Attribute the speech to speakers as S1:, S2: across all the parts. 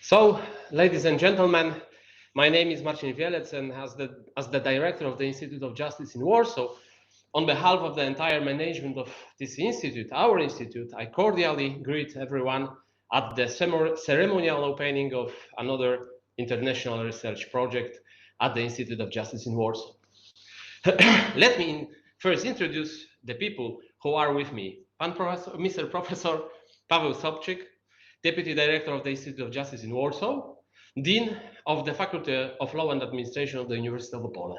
S1: So, ladies and gentlemen, my name is Marcin Wielec, and as the director of the Institute of Justice in Warsaw, on behalf of the entire management of this institute, our institute, I cordially greet everyone at the ceremonial opening of another international research project at the Institute of Justice in Warsaw. Let me first introduce the people who are with me. Mr. Professor Paweł Sobczyk, Deputy Director of the Institute of Justice in Warsaw, Dean of the Faculty of Law and Administration of the University of Opole.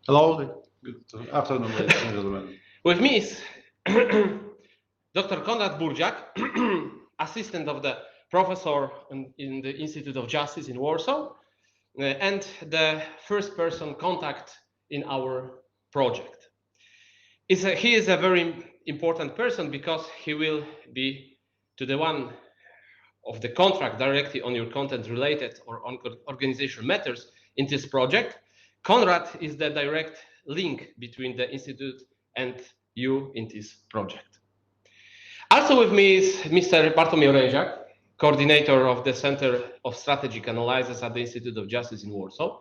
S2: Hello, good afternoon, ladies and gentlemen.
S1: With me is Dr. Konrad Burdziak, assistant of the professor in the Institute of Justice in Warsaw, and the first person contact in our project. He is a very important person because he will be to the one of the contract directly on your content related or on organizational matters in this project. Konrad is the direct link between the institute and you in this project. Also with me is Mr. Bartłomiej Oręziak, coordinator of the Center of Strategic Analysis at the Institute of Justice in Warsaw.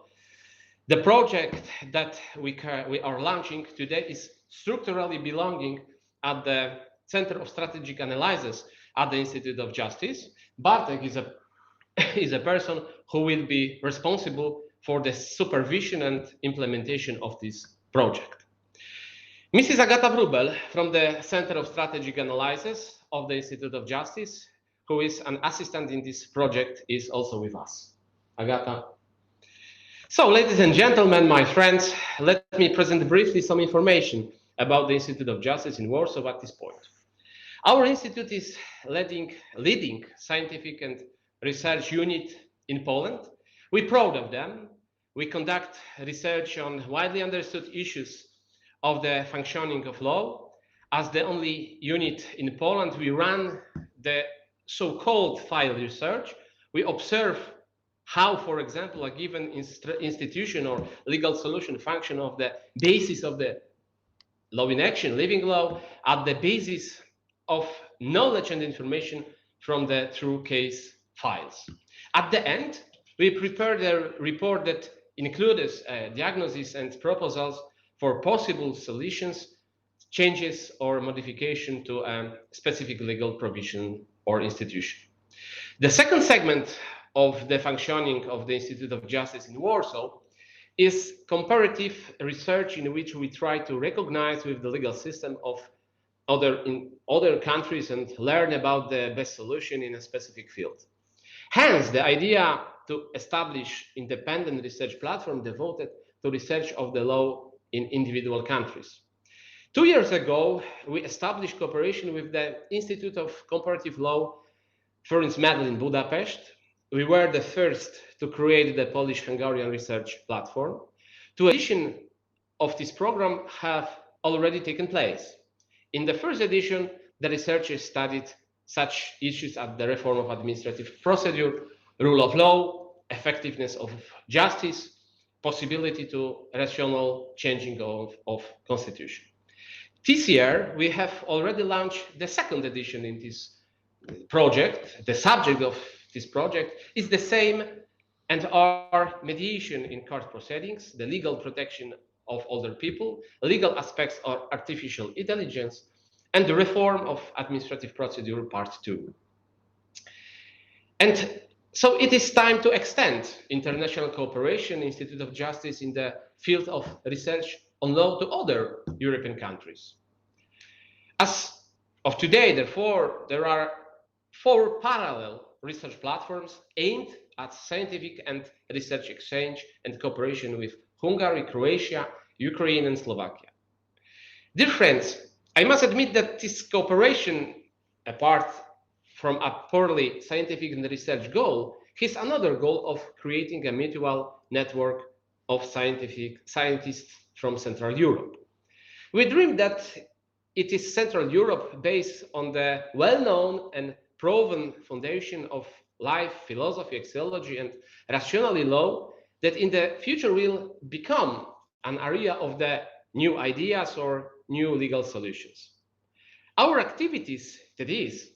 S1: The project that we are launching today is structurally belonging at the Center of Strategic Analysis at the Institute of Justice. Bartek is a person who will be responsible for the supervision and implementation of this project. Mrs. Agata Wróbel from the Center of Strategic Analysis of the Institute of Justice, who is an assistant in this project, is also with us. Agata. So, ladies and gentlemen, my friends, let me present briefly some information about the Institute of Justice in Warsaw at this point. Our institute is leading scientific and research unit in Poland. We're proud of them. We conduct research on widely understood issues of the functioning of law. As the only unit in Poland, we run the so-called file research. We observe how, for example, a given institution or legal solution function of the basis of the law in action, living law, at the basis of knowledge and information from the true case files. At the end, we prepared a report that includes diagnosis and proposals for possible solutions, changes or modification to a specific legal provision or institution. The second segment of the functioning of the Institute of Justice in Warsaw is comparative research, in which we try to recognize with the legal system of other countries and learn about the best solution in a specific field. Hence, the idea to establish independent research platform devoted to research of the law in individual countries. 2 years ago, we established cooperation with the Institute of Comparative Law, Florence Medal in Budapest. We were the first to create the Polish-Hungarian research platform. 2 editions of this program have already taken place. In the first edition, the researchers studied such issues as the reform of administrative procedure, rule of law, effectiveness of justice, possibility to rational changing of constitution. This year, we have already launched the second edition in this project. The subject of this project is the same and are mediation in court proceedings, the legal protection of older people, legal aspects of artificial intelligence, and the reform of administrative procedure part 2. And so it is time to extend international cooperation, Institute of Justice in the field of research on law to other European countries. As of today, therefore, there are 4 parallel research platforms aimed at scientific and research exchange and cooperation with Hungary, Croatia, Ukraine, and Slovakia. Dear friends, I must admit that this cooperation, apart from a purely scientific and research goal, has another goal of creating a mutual network of scientists from Central Europe. We dream that it is Central Europe based on the well-known and proven foundation of life, philosophy, axiology, and rationality law that in the future will become an area of the new ideas or new legal solutions. Our activities, that is,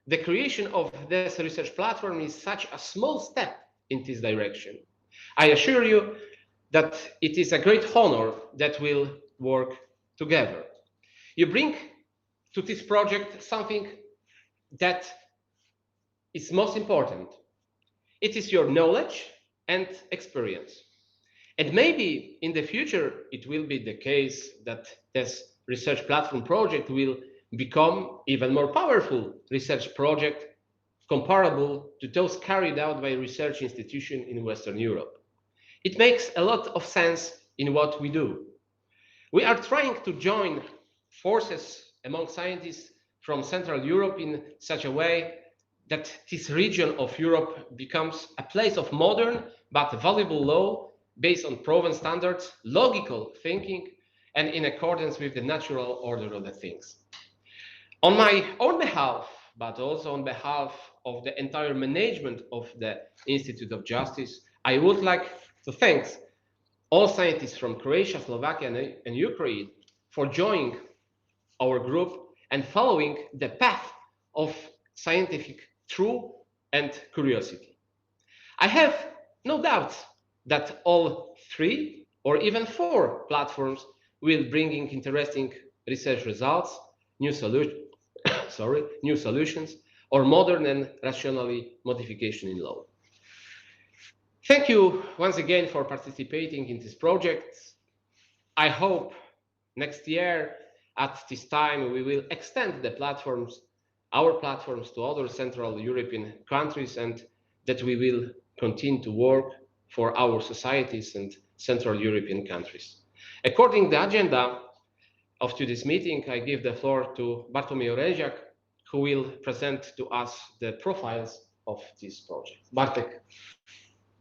S1: the creation of this research platform is such a small step in this direction. I assure you that it is a great honor that we'll work together. You bring to this project something that is most important. It is your knowledge and experience. And maybe in the future, it will be the case that this research platform project will become even more powerful research project comparable to those carried out by research institutions in Western Europe. It makes a lot of sense in what we do. We are trying to join forces among scientists from Central Europe in such a way that this region of Europe becomes a place of modern but valuable law based on proven standards, logical thinking, and in accordance with the natural order of the things. On my own behalf, but also on behalf of the entire management of the Institute of Justice, I would like to thank all scientists from Croatia, Slovakia, and Ukraine for joining our group and following the path of scientific truth and curiosity. I have no doubt that all 3 or even 4 platforms will bring in interesting research results, new solutions, or modern and rationally modification in law. Thank you once again for participating in this project. I hope next year at this time we will extend the our platforms to other Central European countries, and that we will continue to work for our societies and Central European countries. According to the agenda of today's meeting, I give the floor to Bartłomiej Reziak, who will present to us the profiles of this project. Bartek,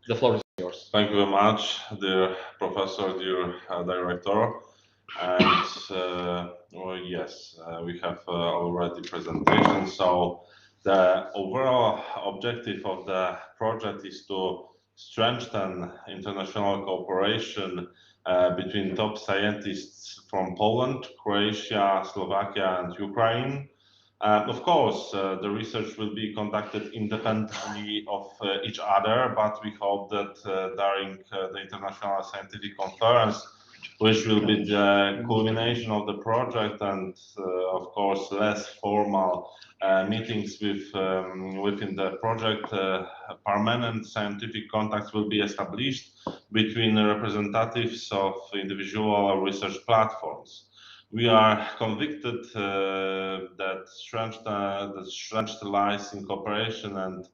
S1: the floor is yours.
S3: Thank you very much, dear professor, dear director. And well, yes, we have already presentation. So the overall objective of the project is to strengthen international cooperation between top scientists from Poland, Croatia, Slovakia, and Ukraine. Of course, the research will be conducted independently of each other, but we hope that during the International Scientific Conference, which will be the culmination of the project, and of course less formal meetings within the project, permanent scientific contacts will be established between the representatives of individual research platforms. We are convicted that strength lies in cooperation and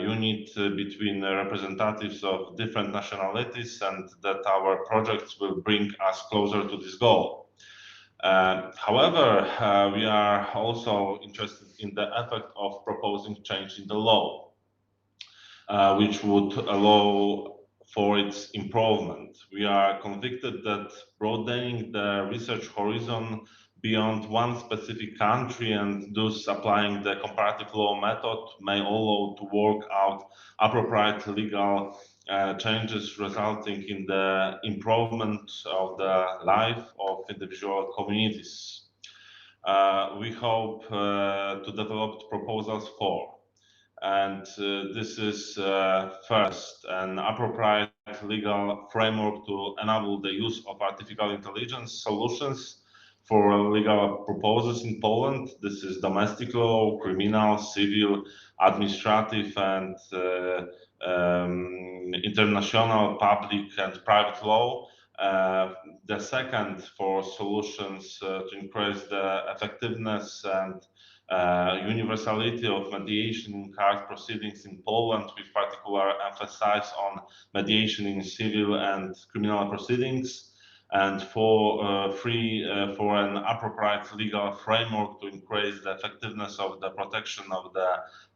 S3: unit between representatives of different nationalities, and that our projects will bring us closer to this goal. However, we are also interested in the effect of proposing change in the law, which would allow for its improvement. We are convicted that broadening the research horizon beyond one specific country and thus applying the comparative law method may allow to work out appropriate legal changes resulting in the improvement of the life of individual communities. We hope to develop proposals for. And this is first, an appropriate legal framework to enable the use of artificial intelligence solutions for legal proposals in Poland. This is domestic law, criminal, civil, administrative, and international, public, and private law. The second, for solutions to increase the effectiveness and universality of mediation in court proceedings in Poland, with particular emphasis on mediation in civil and criminal proceedings. And for an appropriate legal framework to increase the effectiveness of the protection of the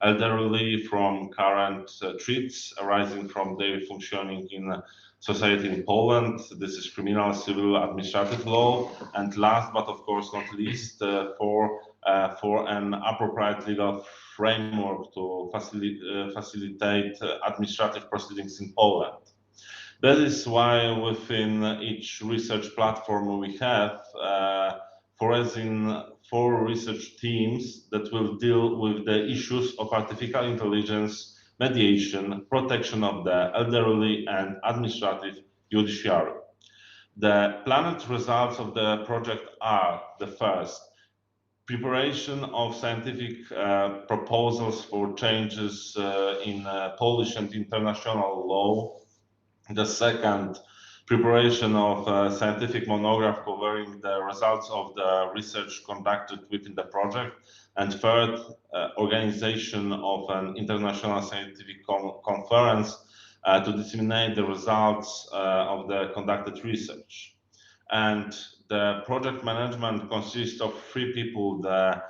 S3: elderly from current threats arising from their functioning in society in Poland. This is criminal, civil, administrative law. And last but of course not least, for an appropriate legal framework to facilitate administrative proceedings in Poland. That is why within each research platform we have foreseen 4 research teams that will deal with the issues of artificial intelligence, mediation, protection of the elderly, and administrative judiciary. The planned results of the project are the first, preparation of scientific proposals for changes in Polish and international law. The second, preparation of a scientific monograph covering the results of the research conducted within the project. And third, organization of an international scientific conference to disseminate the results of the conducted research. And the project management consists of 3 people, the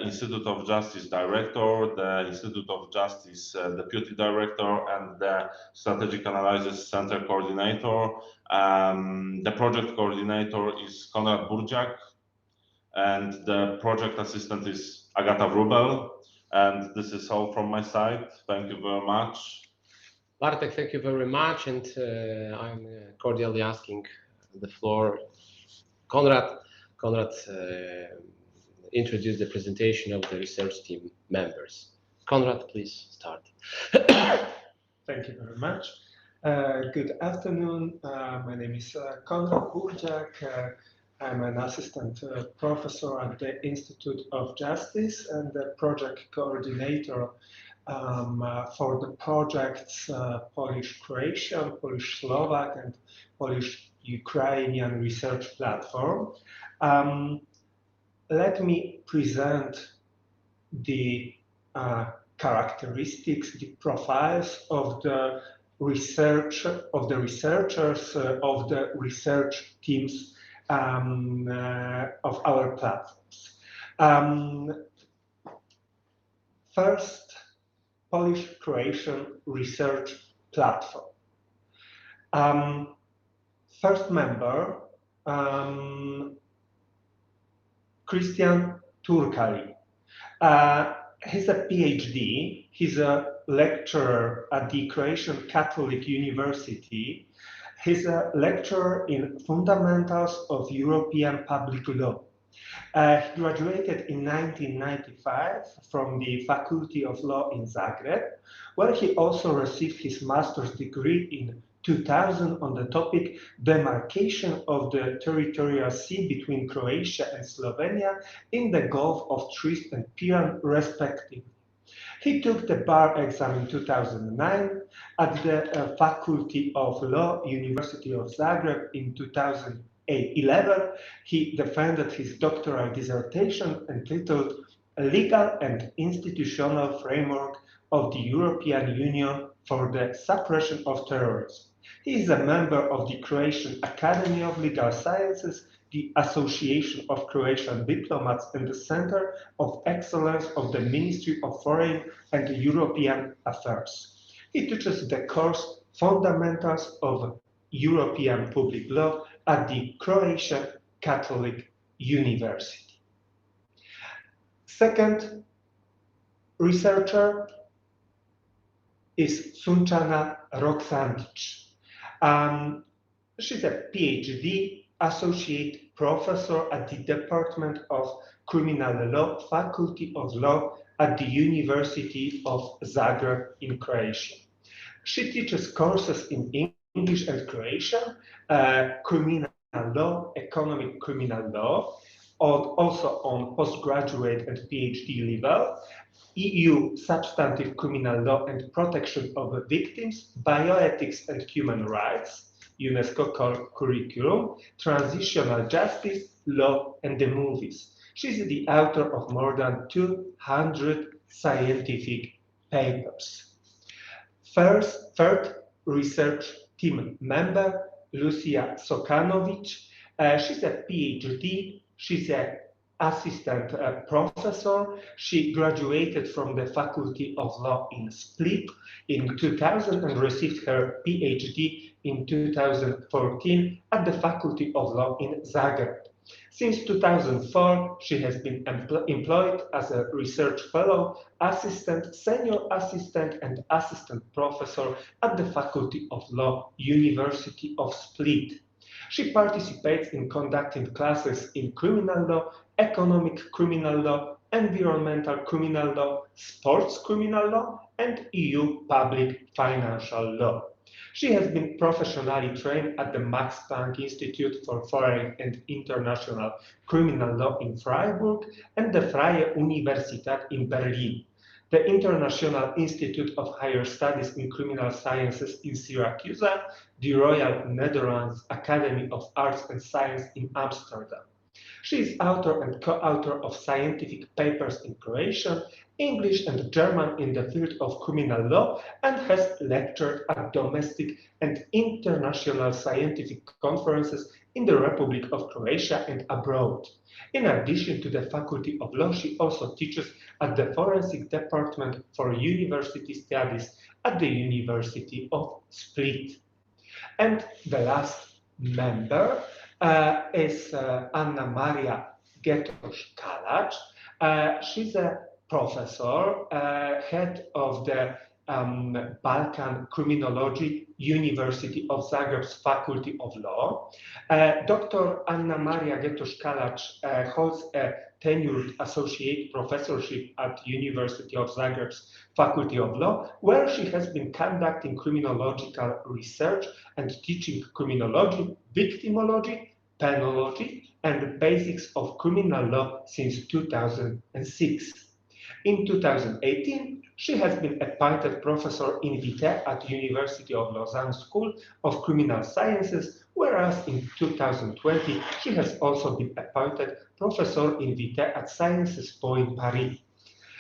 S3: Institute of Justice Director, the Institute of Justice Deputy Director, and the Strategic Analysis Center Coordinator. The project coordinator is Konrad Burdziak, and the project assistant is Agata Wrubel. And this is all from my side. Thank you very much.
S1: Bartek, thank you very much, and I'm cordially asking the floor. Konrad, introduce the presentation of the research team members. Konrad, please start.
S4: Thank you very much. Good afternoon. My name is Konrad Burdziak. I'm an assistant professor at the Institute of Justice and the project coordinator for the projects Polish-Croatian, Polish-Slovak, and Polish-Ukrainian research platform. Let me present the characteristics, the profiles of the researchers of the research teams of our platforms. First, Polish-Croatian research platform. First member, Christian Turkali. He's a PhD. He's a lecturer at the Croatian Catholic University. He's a lecturer in Fundamentals of European Public Law. He graduated in 1995 from the Faculty of Law in Zagreb, where he also received his master's degree in 2000 on the topic demarcation of the territorial sea between Croatia and Slovenia in the Gulf of Trieste and Piran, respectively. He took the bar exam in 2009 at the Faculty of Law, University of Zagreb in 2011. He defended his doctoral dissertation entitled Legal and Institutional Framework of the European Union for the Suppression of Terrorism. He is a member of the Croatian Academy of Legal Sciences, the Association of Croatian Diplomats, and the Center of Excellence of the Ministry of Foreign and European Affairs. He teaches the course Fundamentals of European Public Law at the Croatian Catholic University. Second researcher is Sunčana Roksandić. She's a PhD, associate professor at the Department of Criminal Law, Faculty of Law at the University of Zagreb in Croatia. She teaches courses in English and Croatian, criminal law, economic criminal law, also on postgraduate and PhD level, EU substantive criminal law and protection of victims, bioethics and human rights, UNESCO curriculum, transitional justice, law, and the movies. She's the author of more than 200 scientific papers. Third research team member, Lucia Sokanovic. She's a PhD. She's an assistant professor. She graduated from the Faculty of Law in Split in 2000 and received her PhD in 2014 at the Faculty of Law in Zagreb. Since 2004, she has been employed as a research fellow, assistant, senior assistant, and assistant professor at the Faculty of Law, University of Split. She participates in conducting classes in criminal law, economic criminal law, environmental criminal law, sports criminal law, and EU public financial law. She has been professionally trained at the Max Planck Institute for Foreign and International Criminal Law in Freiburg and the Freie Universität in Berlin, the International Institute of Higher Studies in Criminal Sciences in Syracuse, the Royal Netherlands Academy of Arts and Science in Amsterdam. She is author and co-author of scientific papers in Croatian, English, and German in the field of criminal law and has lectured at domestic and international scientific conferences in the Republic of Croatia and abroad. In addition to the Faculty of Law, she also teaches at the Forensic Department for University Studies at the University of Split. And the last member is Anna Maria Getosh-Kalach. She's a professor, head of the Balkan Criminology, University of Zagreb's Faculty of Law. Dr. Anna Maria Getosh-Kalach holds a tenured associate professorship at University of Zagreb's Faculty of Law, where she has been conducting criminological research and teaching criminology, victimology, penology, and the basics of criminal law since 2006. In 2018, she has been appointed professor in vitae at University of Lausanne School of Criminal Sciences, whereas in 2020, she has also been appointed professor in vitae at Sciences Po in Paris.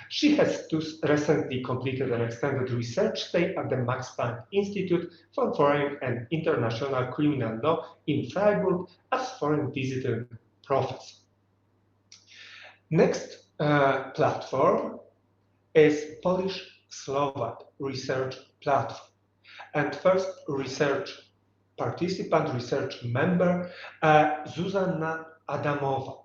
S4: She has recently completed an extended research stay at the Max Planck Institute for Foreign and International Criminal Law in Freiburg as foreign visiting professor. Next platform is Polish-Slovak Research Platform. And first research participant, research member, Zuzanna Adamova.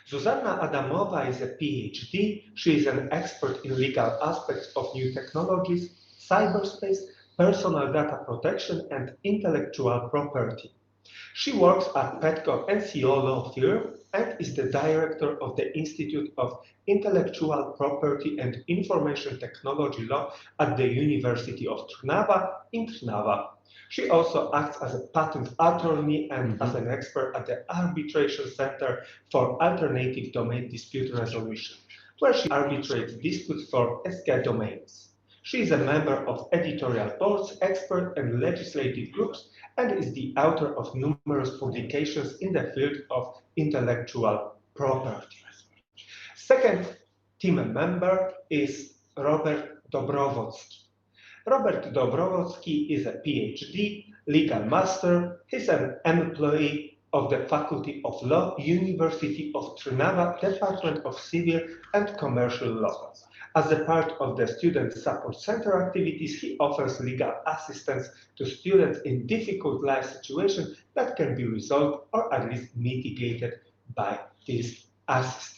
S4: Zuzanna Adamova is a PhD. She is an expert in legal aspects of new technologies, cyberspace, personal data protection, and intellectual property. She works at Petco NCO law firm and is the director of the Institute of Intellectual Property and Information Technology Law at the University of Trnava in Trnava. She also acts as a patent attorney and as an expert at the Arbitration Center for Alternative Domain Dispute Resolution, where she arbitrates disputes for SK domains. She is a member of editorial boards, expert and legislative groups, and is the author of numerous publications in the field of intellectual property. Second team member is Robert Dobrovolsky. Robert Dobrovolsky is a PhD, legal master. He's an employee of the Faculty of Law, University of Trnava, Department of Civil and Commercial Law. As a part of the Student Support Center activities, he offers legal assistance to students in difficult life situations that can be resolved or at least mitigated by this assistance.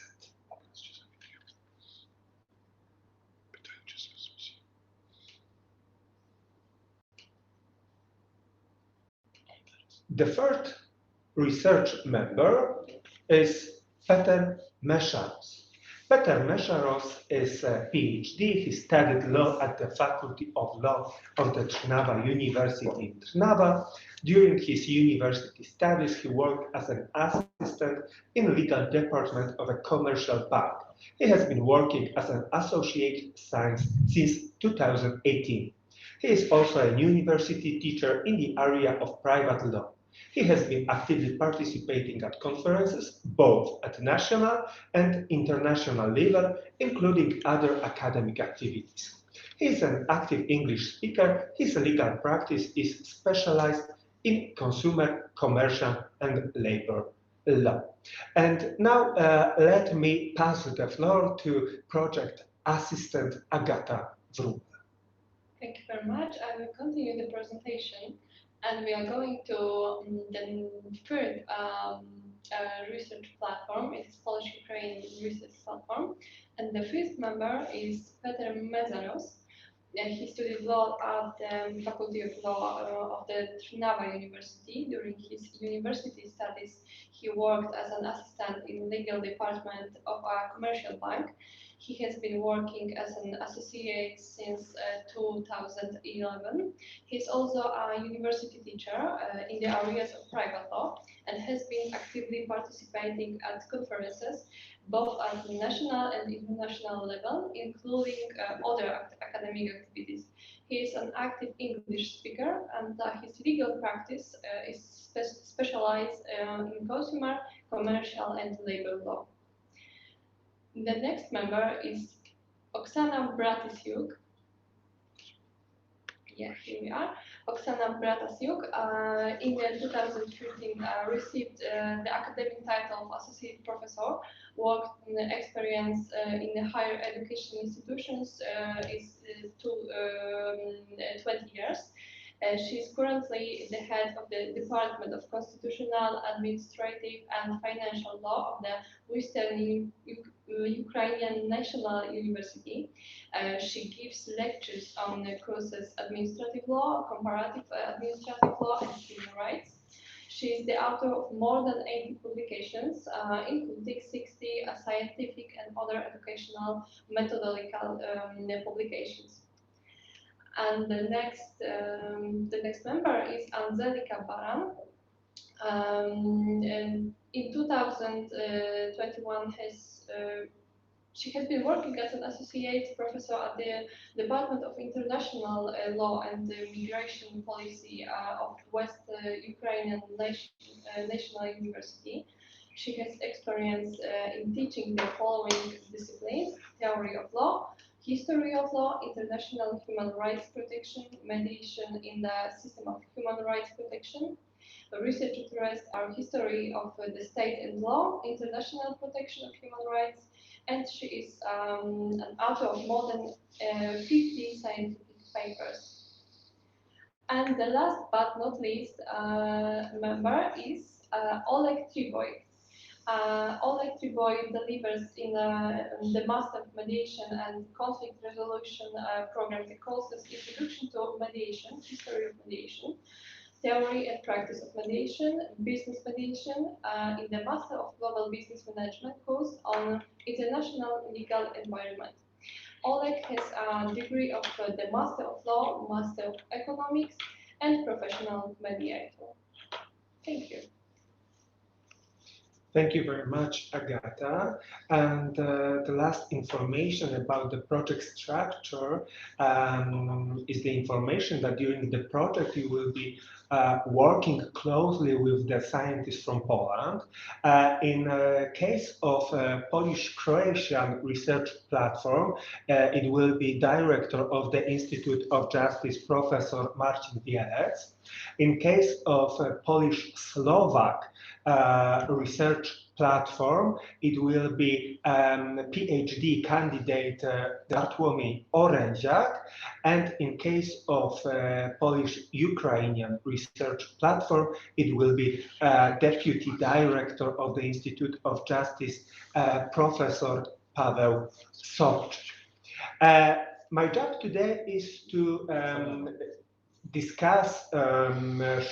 S4: The third research member is Peter Meszaros. Peter Meszaros is a PhD. He studied law at the Faculty of Law of the Trnava University in Trnava. During his university studies, he worked as an assistant in the legal department of a commercial bank. He has been working as an associate since 2018. He is also a university teacher in the area of private law. He has been actively participating at conferences, both at national and international level, including other academic activities. He is an active English speaker. His legal practice is specialized in consumer, commercial, and labor law. And now let me pass the floor to project assistant Agata Wrubel.
S5: Thank you very much. I will continue the presentation, and we are going to the third research platform. It is Polish-Ukrainian Research Platform, and the fifth member is Peter Mezanos. He studied law at the Faculty of Law of the Trnava University. During his university studies, he worked as an assistant in legal department of a commercial bank. He has been working as an associate since 2011. He's also a university teacher in the areas of private law and has been actively participating at conferences both at national and international level, including other academic activities. He is an active English speaker, and his legal practice is specialized in consumer, commercial, and labor law. The next member is Oksana Bratisyuk. Yeah, here we are. Oksana Bratisyuk, in 2013, received the academic title of Associate Professor. Worked experience in the higher education institutions is 20 years. She is currently the head of the Department of Constitutional, Administrative and Financial Law of the Western Ukrainian National University. She gives lectures on courses administrative law, comparative administrative law, and human rights. She is the author of more than 80 publications, including 60 scientific and other educational methodological publications. And the next member is Anza Nica. In 2021, she has been working as an associate professor at the Department of International Law and Migration Policy of West Ukrainian National University. She has experience in teaching the following disciplines: theory of law, history of law, international human rights protection, mediation in the system of human rights protection. Research interests are history of the state and law, international protection of human rights, and she is an author of more than 50 scientific papers. And the last but not least member is Oleg Triboy. Oleg Triboy delivers in the Master of Mediation and Conflict Resolution program the courses Introduction to Mediation, History of Mediation, Theory and Practice of Mediation, Business Mediation, in the Master of Global Business Management course on International Legal Environment. Oleg has a degree of the Master of Law, Master of Economics, and Professional Mediator. Thank you.
S4: Thank you very much, Agata. And the last information about the project structure is the information that during the project you will be working closely with the scientists from Poland. In case of Polish-Croatian research platform, it will be director of the Institute of Justice, Professor Marcin Wielec. In case of Polish-Slovak research platform, it will be PhD candidate Bartłomiej Orędziak, and in case of Polish-Ukrainian research platform, it will be Deputy Director of the Institute of Justice, Professor Paweł Sobczyk. My job today is to discuss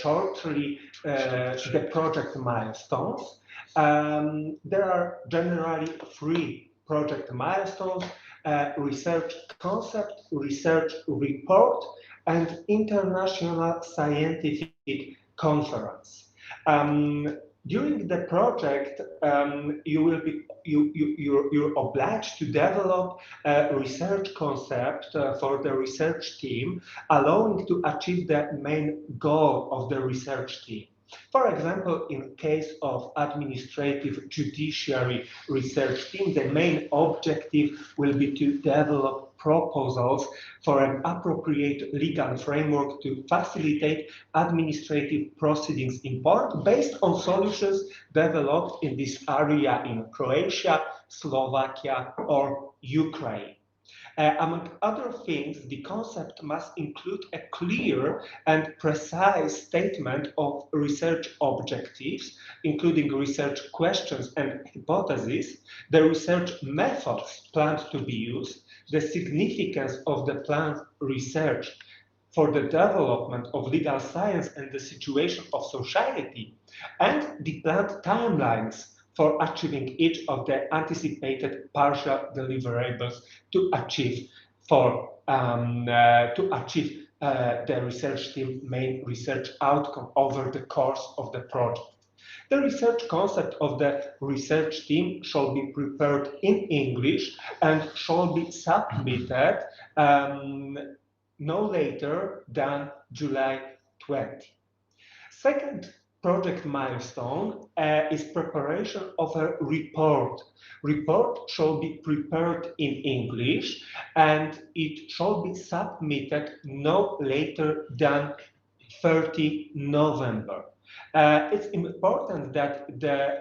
S4: shortly the project milestones. There are generally 3 project milestones: research concept, research report, and international scientific conference. During the project, you're obliged to develop a research concept for the research team, allowing to achieve the main goal of the research team. For example, in case of administrative judiciary research team, the main objective will be to develop proposals for an appropriate legal framework to facilitate administrative proceedings in Poland based on solutions developed in this area in Croatia, Slovakia, or Ukraine. Among other things, the concept must include a clear and precise statement of research objectives, including research questions and hypotheses, the research methods planned to be used, the significance of the planned research for the development of legal science and the situation of society, and the planned timelines for achieving each of the anticipated partial deliverables to achieve the research team main research outcome over the course of the project. The research concept of the research team shall be prepared in English and shall be submitted no later than July 20. Second project milestone is preparation of a report. Report shall be prepared in English and it shall be submitted no later than 30 November. It's important that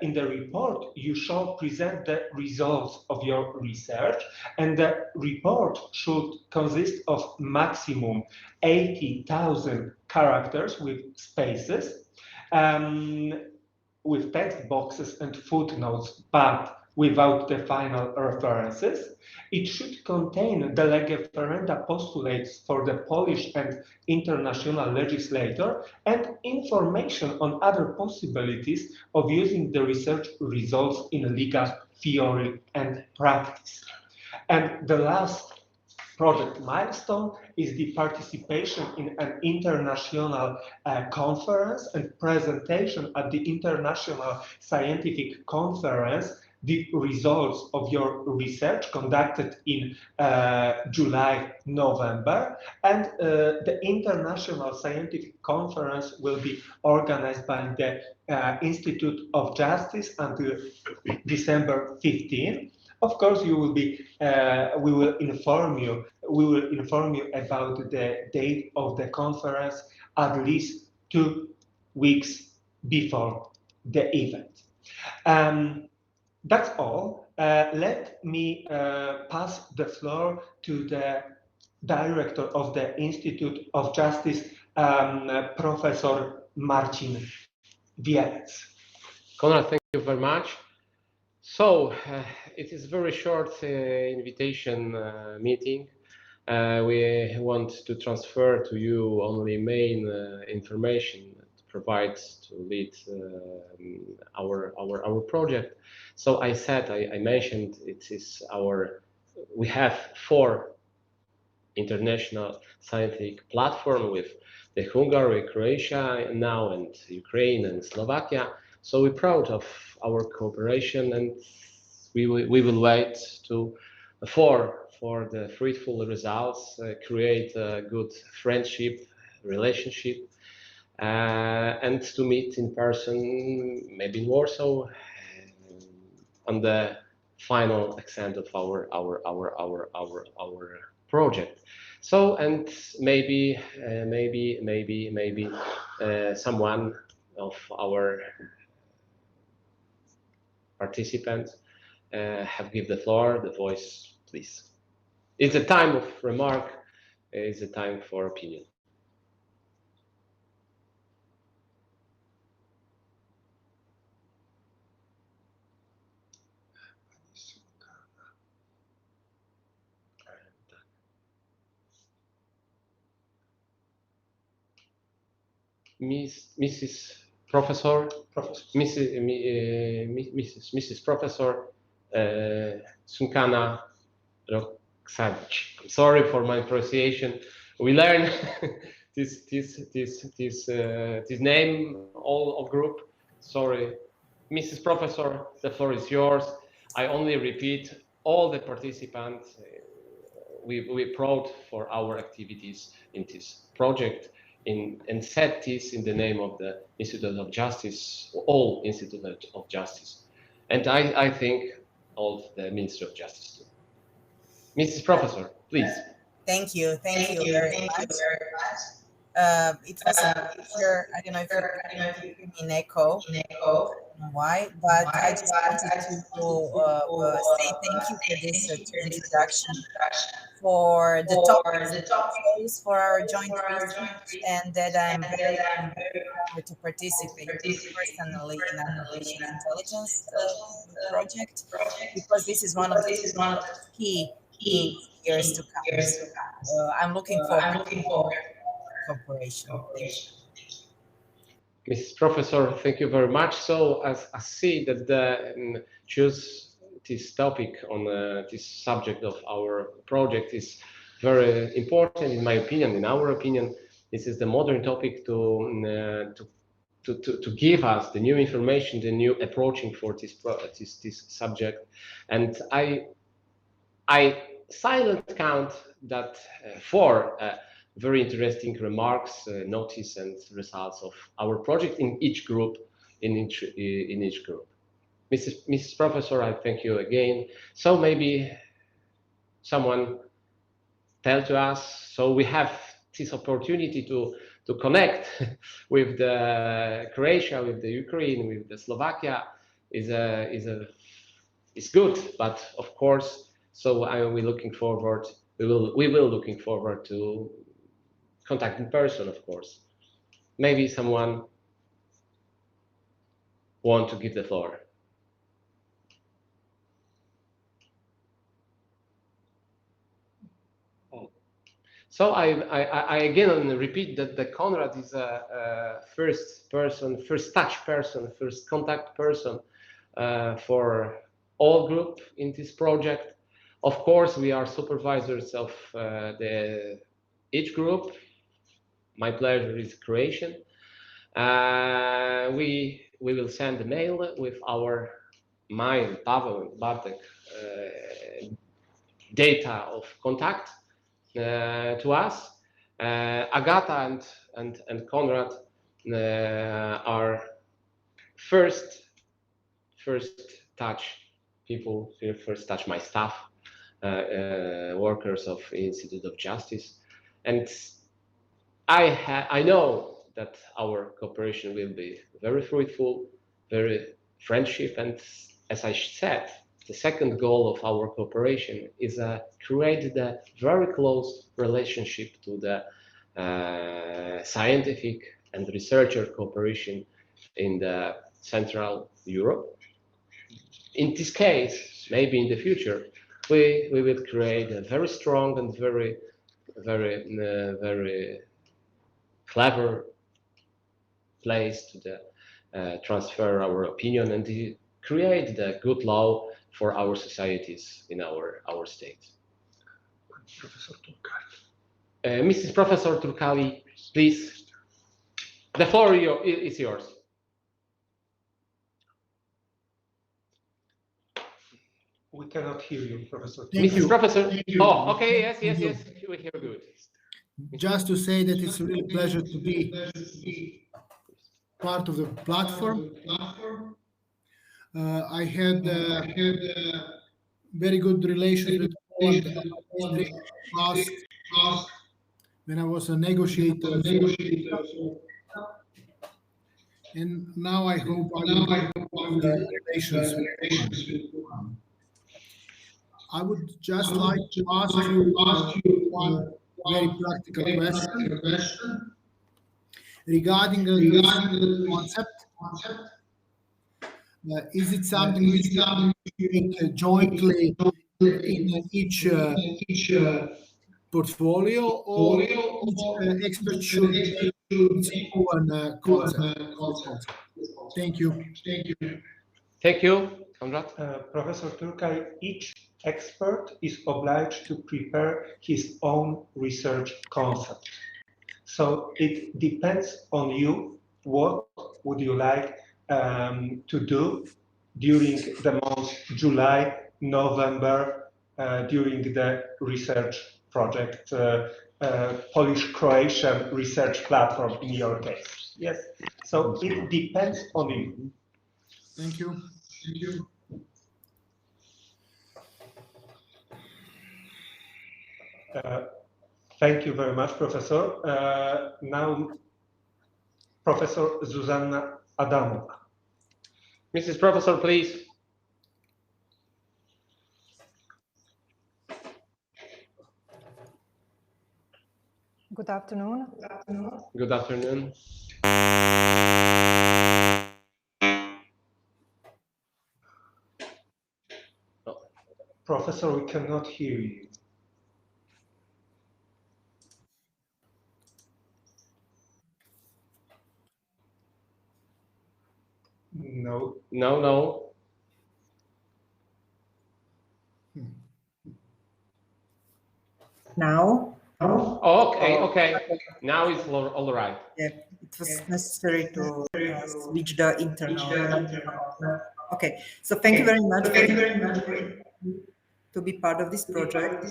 S4: in the report you shall present the results of your research, and the report should consist of maximum 80,000 characters with spaces, with text boxes and footnotes, but without the final references. It should contain the lege ferenda postulates for the Polish and international legislator and information on other possibilities of using the research results in legal theory and practice. And the last project milestone is the participation in an international conference and presentation at the International Scientific Conference the results of your research conducted in July, November, and the International Scientific Conference will be organized by the Institute of Justice until December 15. Of course, you will be. We will inform you. We will inform you about the date of the conference at least 2 weeks before the event. That's all. Let me pass the floor to the director of the Institute of Justice, Professor Marcin Wielec.
S1: Konrad, thank you very much. So it is very short invitation meeting. We want to transfer to you only main information to provide to lead our project. So I said, I mentioned it is we have 4 international scientific platform with the Hungary, Croatia now, and Ukraine and Slovakia. So we're proud of our cooperation, and we will wait for the fruitful results, create a good friendship, relationship, and to meet in person, maybe in Warsaw, on the final extent of our project. So, and maybe someone of our participants have give the floor, the voice, please. It's a time of remark. It's a time for opinion. Mrs. Professor, Mrs. Professor Oksana Bratisyuk. I'm sorry for my pronunciation. We learn this name all of group. Sorry, Mrs. Professor, the floor is yours. I only repeat all the participants. We proud for our activities in this project. And set this in the name of the Institute of Justice, all Institute of Justice, and I think all the Ministry of Justice too. Mrs. Professor, please.
S6: Thank you very much. It was a pleasure. I don't know if you can hear me in echo. I don't know why, but I just wanted to say thank you for this introduction, for the topics that you chose for our joint research, and that I'm very forward to participate personally in Operation Intelligence project, because this is one of the key in years to come. So I'm looking forward to cooperation. Thank you.
S1: Mrs. Professor, thank you very much. So I see that the choose this topic on this subject of our project is very important, in my opinion, in our opinion. This is the modern topic to give us the new information, the new approaching for this subject. And I silent count that four very interesting remarks, notice, and results of our project in each group, in each group. Mrs. Professor, I thank you again. So maybe someone tell to us, so we have this opportunity to connect with the Croatia, with the Ukraine, with the Slovakia is good, but of course, so we looking forward. We will looking forward to contact in person, of course. Maybe someone want to give the floor. So I again repeat that the Konrad is a first touch person, first contact person for all group in this project. Of course, we are supervisors of each group. My pleasure is Croatian. We will send a mail with our mine, Pavel and Bartek, data of contact to us. Agata and Konrad are first touch people, first touch my staff, workers of Institute of Justice, and I know that our cooperation will be very fruitful, very friendship, and as I said, the second goal of our cooperation is create the very close relationship to the scientific and researcher cooperation in the Central Europe. In this case, maybe in the future, we will create a very strong and very clever place to transfer our opinion and create the good law for our societies in our states.
S4: Professor Turkali.
S1: Mrs. Professor Turkali, please. The floor is yours.
S4: We cannot hear you, Professor.
S1: Mrs. Professor. Oh, okay. Yes. We hear good.
S7: Just to say that it's a real pleasure to be part of the platform. I had very good relations with Poland when I was a negotiator. And now I hope I will have relations with Poland. I would just like to ask you one very practical question regarding the concept. Is it something which you make jointly in each portfolio, or each expert should make its own concept? Thank you.
S1: Thank you, Konrad.
S4: Professor Turkali, each expert is obliged to prepare his own research concept. So it depends on you. What would you like to do during the months July, November, during the research project, Polish-Croatian research platform in your case? Yes. So it depends on you.
S7: Thank you.
S4: Thank you very much, Professor. Now, Professor Zuzanna Adamova.
S1: Mrs. Professor, please.
S8: Good afternoon.
S1: Good afternoon.
S4: Professor, we cannot hear you. No.
S1: No.
S6: Now?
S1: Okay. Now it's all right.
S6: Yeah, it was necessary to switch the internal. Okay, so thank you very much to be part of this project.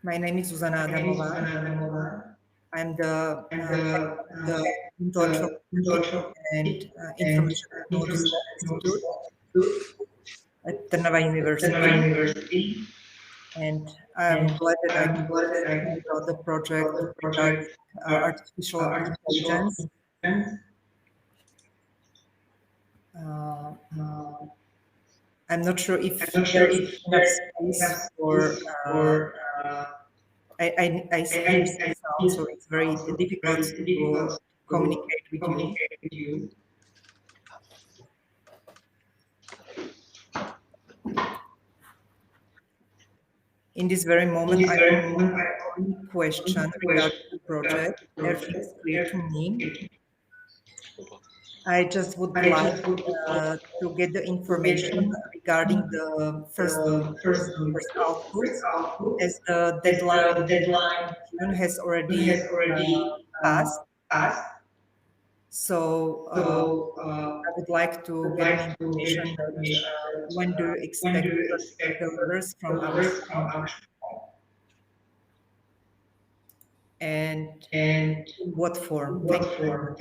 S6: My name is Oksana Bratisyuk. I'm the Intellectual and Information Technology Institute at Trnava University. And I'm glad that I can talk about the project regarding artificial intelligence. I'm not sure if there's enough space for. I hear some sound, so it's very difficult to communicate with you. In this very moment, I don't have any question regarding the project. Everything is clear to me. I just would like to get the information regarding the first output, as the deadline has already passed. So I would like to get an information that when do you expect delivers from our school, and in what form? Thank you.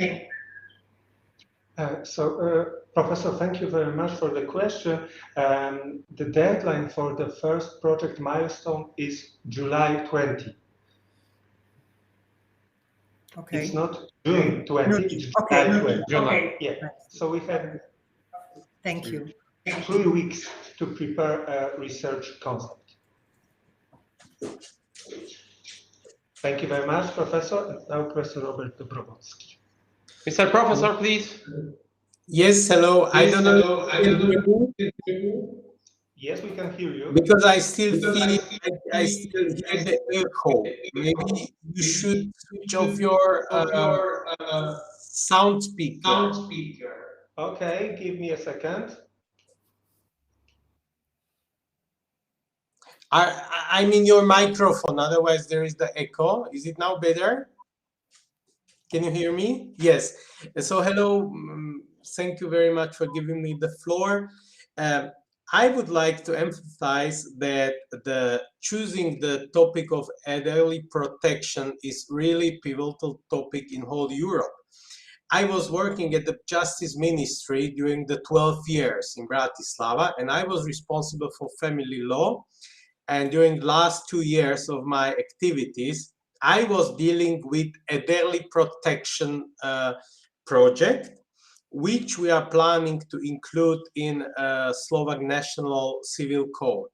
S4: Professor, thank you very much for the question. The deadline for the first project milestone is July 20.
S6: Okay.
S4: It's not June 20, it's July 20.
S1: July.
S4: Yeah. So we have
S6: Thank you.
S4: 3 weeks to prepare a research concept. Thank you very much, Professor. And now Professor Robert Dobrowolski.
S1: Mr. Professor, please.
S9: Yes, hello. I don't know if you can hear me.
S4: Yes, we can hear you.
S9: Because I still feel I still hear the echo. Maybe you should switch off your sound speaker.
S4: Okay, give me a second.
S9: I mean your microphone, otherwise there is the echo. Is it now better? Can you hear me? Yes. So hello, thank you very much for giving me the floor. I would like to emphasize that choosing the topic of elderly protection is really pivotal topic in whole Europe. I was working at the Justice Ministry during the 12 years in Bratislava, and I was responsible for family law. And during the last 2 years of my activities, I was dealing with elderly protection project, which we are planning to include in Slovak National Civil Code,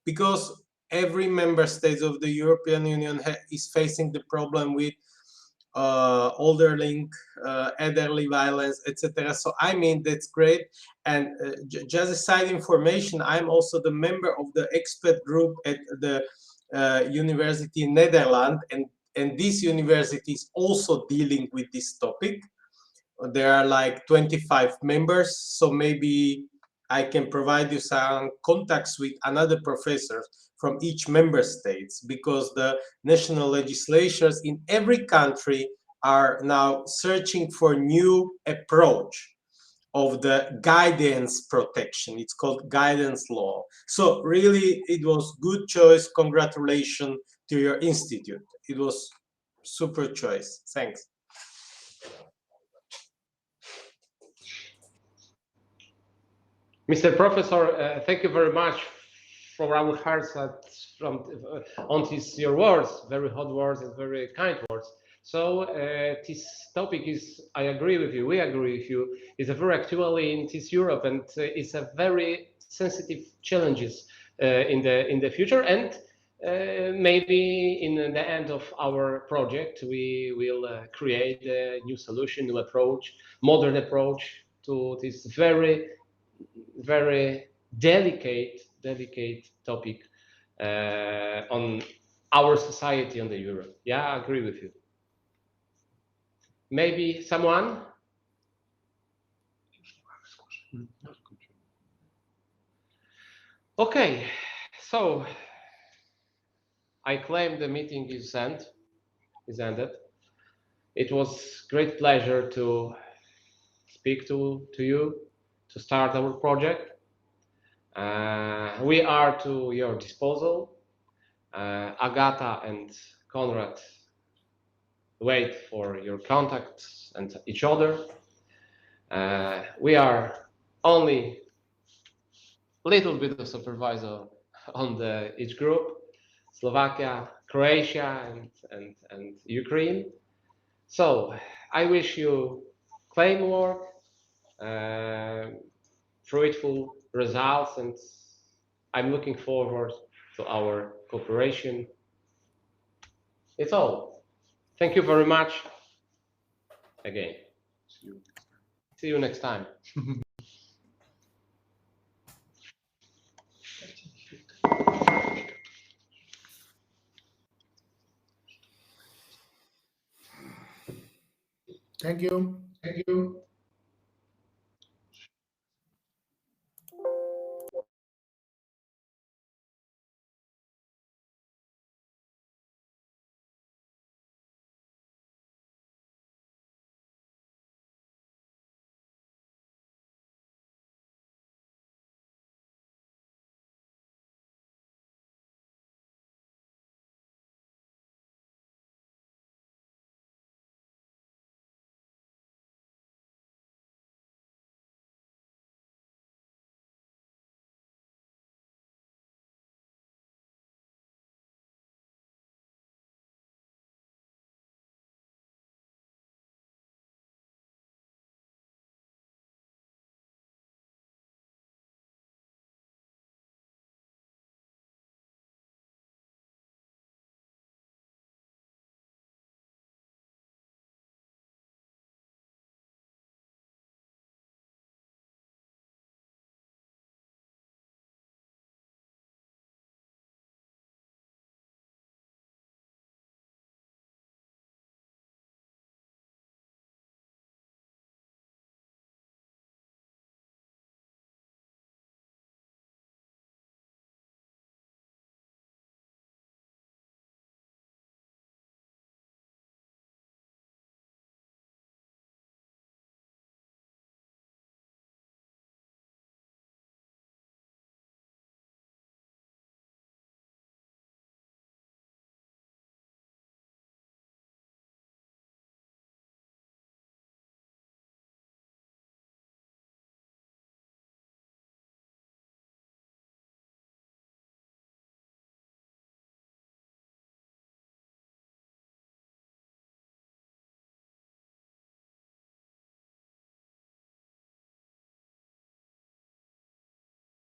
S9: because every member state of the European Union is facing the problem with elderly violence, etc. So I mean, that's great. And just a side information, I'm also the member of the expert group at the university in Netherlands, and this university is also dealing with this topic. There are like 25 members, so maybe I can provide you some contacts with another professors from each member states, because the national legislatures in every country are now searching for new approach of the guidance protection. It's called guidance law. So really, it was good choice. Congratulations to your institute. It was super choice. Thanks.
S1: Mr. Professor, thank you very much from our hearts on these your words, very hot words and very kind words. So this topic is, I agree with you, we agree with you, is a very actually in this Europe, and it's a very sensitive challenges in the future, and maybe in the end of our project we will create a new solution, new approach, modern approach to this very delicate topic on our society, on the Europe. Yeah, I agree with you. Maybe someone? Okay, so I claim the meeting is ended. It was great pleasure to speak to you, to start our project. We are to your disposal. Agata and Konrad wait for your contacts and each other. We are only a little bit of supervisor on each group, Slovakia, Croatia, and Ukraine. So I wish you claim work, fruitful results, and I'm looking forward to our cooperation. It's all. Thank you very much again. See you next time.
S7: Thank you.